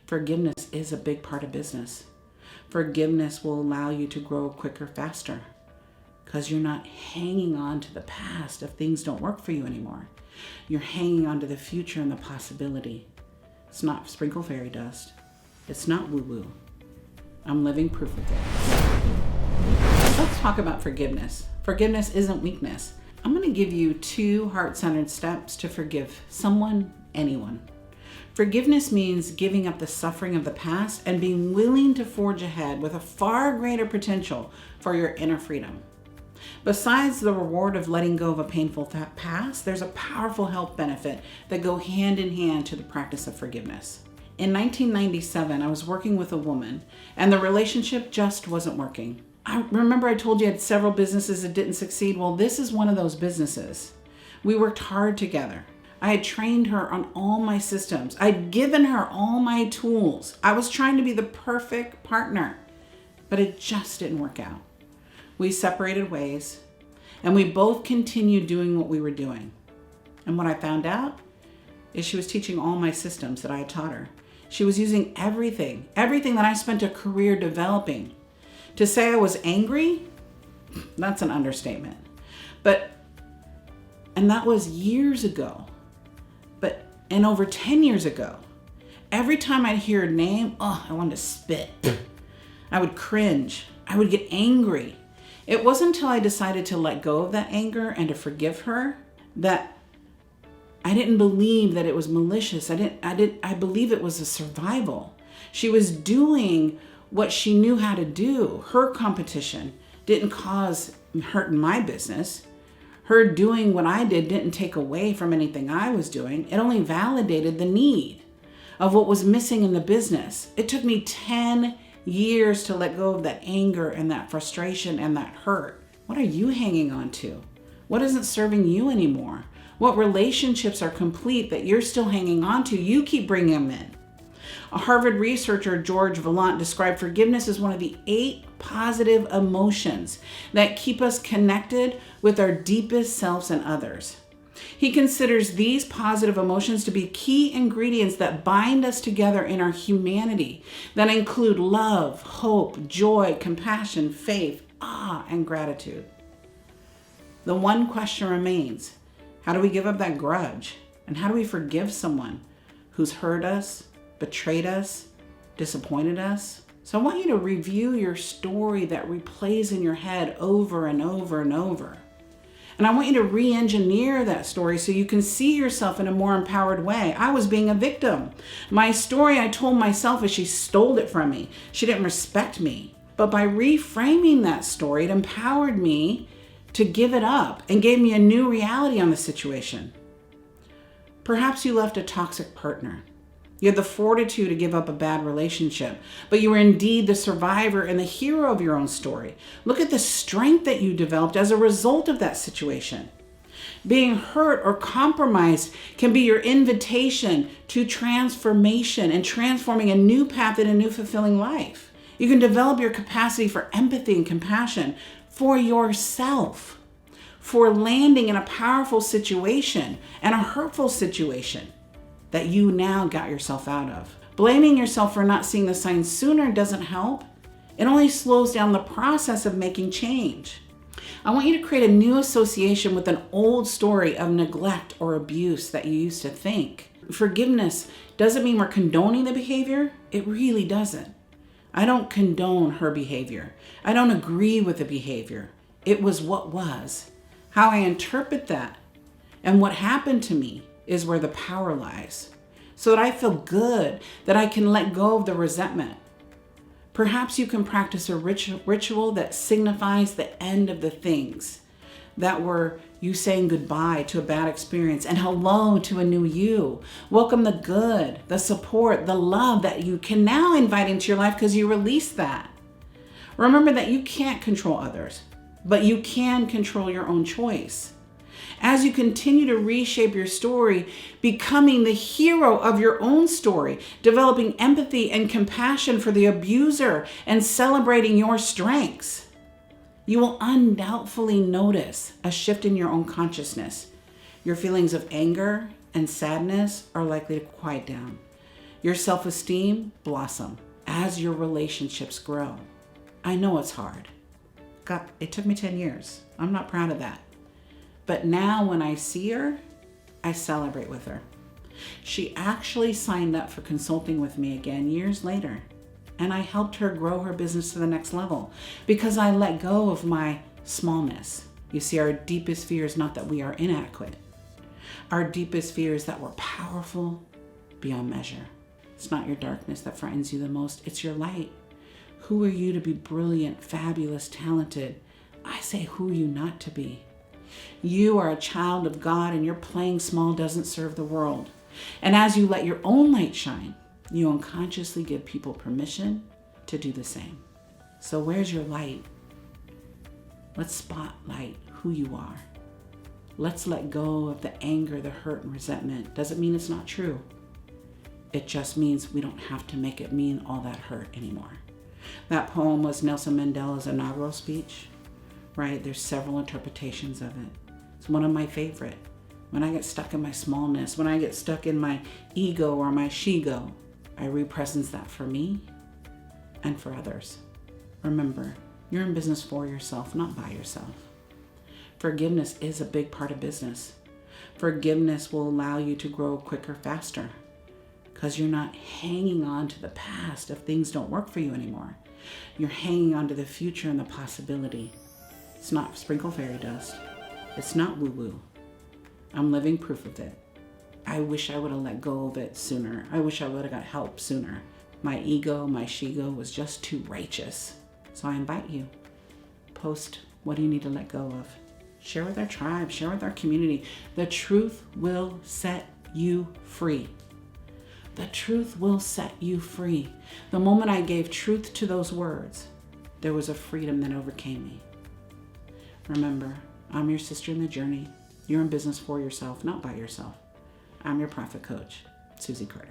Forgiveness is a big part of business. Forgiveness will allow you to grow quicker, faster, because you're not hanging on to the past if things don't work for you anymore. You're hanging on to the future and the possibility. It's not sprinkle fairy dust. It's not woo-woo. I'm living proof of it. Let's talk about forgiveness. Forgiveness isn't weakness. I'm going to give you 2 heart-centered steps to forgive someone, anyone. Forgiveness means giving up the suffering of the past and being willing to forge ahead with a far greater potential for your inner freedom. Besides the reward of letting go of a painful past, there's a powerful health benefit that go hand in hand to the practice of forgiveness. In 1997, I was working with a woman and the relationship just wasn't working. I remember I told you I had several businesses that didn't succeed. Well, this is one of those businesses. We worked hard together. I had trained her on all my systems. I'd given her all my tools. I was trying to be the perfect partner, but it just didn't work out. We separated ways and we both continued doing what we were doing. And what I found out is she was teaching all my systems that I had taught her. She was using everything that I spent a career developing. To say I was angry, that's an understatement. And that was years ago. And over 10 years ago, every time I'd hear her name, I wanted to spit. I would cringe. I would get angry. It wasn't until I decided to let go of that anger and to forgive her that I didn't believe that it was malicious. I believe it was a survival. She was doing what she knew how to do. Her competition didn't cause hurt in my business. Her doing what I did didn't take away from anything I was doing. It only validated the need of what was missing in the business. It took me 10 years to let go of that anger and that frustration and that hurt. What are you hanging on to? What isn't serving you anymore? What relationships are complete that you're still hanging on to? You keep bringing them in. A Harvard researcher, George Vaillant, described forgiveness as one of the 8 positive emotions that keep us connected with our deepest selves and others. He considers these positive emotions to be key ingredients that bind us together in our humanity, that include love, hope, joy, compassion, faith, awe, and gratitude. The one question remains: how do we give up that grudge? And how do we forgive someone who's hurt us, betrayed us, disappointed us? So I want you to review your story that replays in your head over and over and over. And I want you to re-engineer that story so you can see yourself in a more empowered way. I was being a victim. My story I told myself is she stole it from me. She didn't respect me. But by reframing that story, it empowered me to give it up and gave me a new reality on the situation. Perhaps you left a toxic partner. You had the fortitude to give up a bad relationship, but you were indeed the survivor and the hero of your own story. Look at the strength that you developed as a result of that situation. Being hurt or compromised can be your invitation to transformation and transforming a new path in a new fulfilling life. You can develop your capacity for empathy and compassion for yourself, for landing in a powerful situation and a hurtful situation that you now got yourself out of. Blaming yourself for not seeing the signs sooner doesn't help. It only slows down the process of making change. I want you to create a new association with an old story of neglect or abuse that you used to think. Forgiveness doesn't mean we're condoning the behavior. It really doesn't. I don't condone her behavior. I don't agree with the behavior. It was what was. How I interpret that and what happened to me is where the power lies, so that I feel good, that I can let go of the resentment. Perhaps you can practice a ritual that signifies the end of the things that were you saying goodbye to a bad experience and hello to a new you. Welcome the good, the support, the love that you can now invite into your life because you released that. Remember that you can't control others, but you can control your own choice. As you continue to reshape your story, becoming the hero of your own story, developing empathy and compassion for the abuser, and celebrating your strengths, you will undoubtedly notice a shift in your own consciousness. Your feelings of anger and sadness are likely to quiet down. Your self-esteem blossom as your relationships grow. I know it's hard. God, it took me 10 years. I'm not proud of that. But now when I see her, I celebrate with her. She actually signed up for consulting with me again years later, and I helped her grow her business to the next level because I let go of my smallness. You see, our deepest fear is not that we are inadequate. Our deepest fear is that we're powerful beyond measure. It's not your darkness that frightens you the most, it's your light. Who are you to be brilliant, fabulous, talented? I say, who are you not to be? You are a child of God, and your playing small doesn't serve the world. And as you let your own light shine, you unconsciously give people permission to do the same. So where's your light? Let's spotlight who you are. Let's let go of the anger, the hurt, and resentment. Doesn't mean it's not true. It just means we don't have to make it mean all that hurt anymore. That poem was Nelson Mandela's inaugural speech, right? There's several interpretations of it. It's one of my favorite. When I get stuck in my smallness, when I get stuck in my ego or my she-go, I represence that for me and for others. Remember, you're in business for yourself, not by yourself. Forgiveness is a big part of business. Forgiveness will allow you to grow quicker, faster, because you're not hanging on to the past if things don't work for you anymore. You're hanging on to the future and the possibility. It's not sprinkle fairy dust. It's not woo-woo. I'm living proof of it. I wish I would have let go of it sooner. I wish I would have got help sooner. My ego, my she-go was just too righteous. So I invite you, post what do you need to let go of. Share with our tribe, share with our community. The truth will set you free. The truth will set you free. The moment I gave truth to those words, there was a freedom that overcame me. Remember, I'm your sister in the journey. You're in business for yourself, not by yourself. I'm your profit coach, Susie Carder.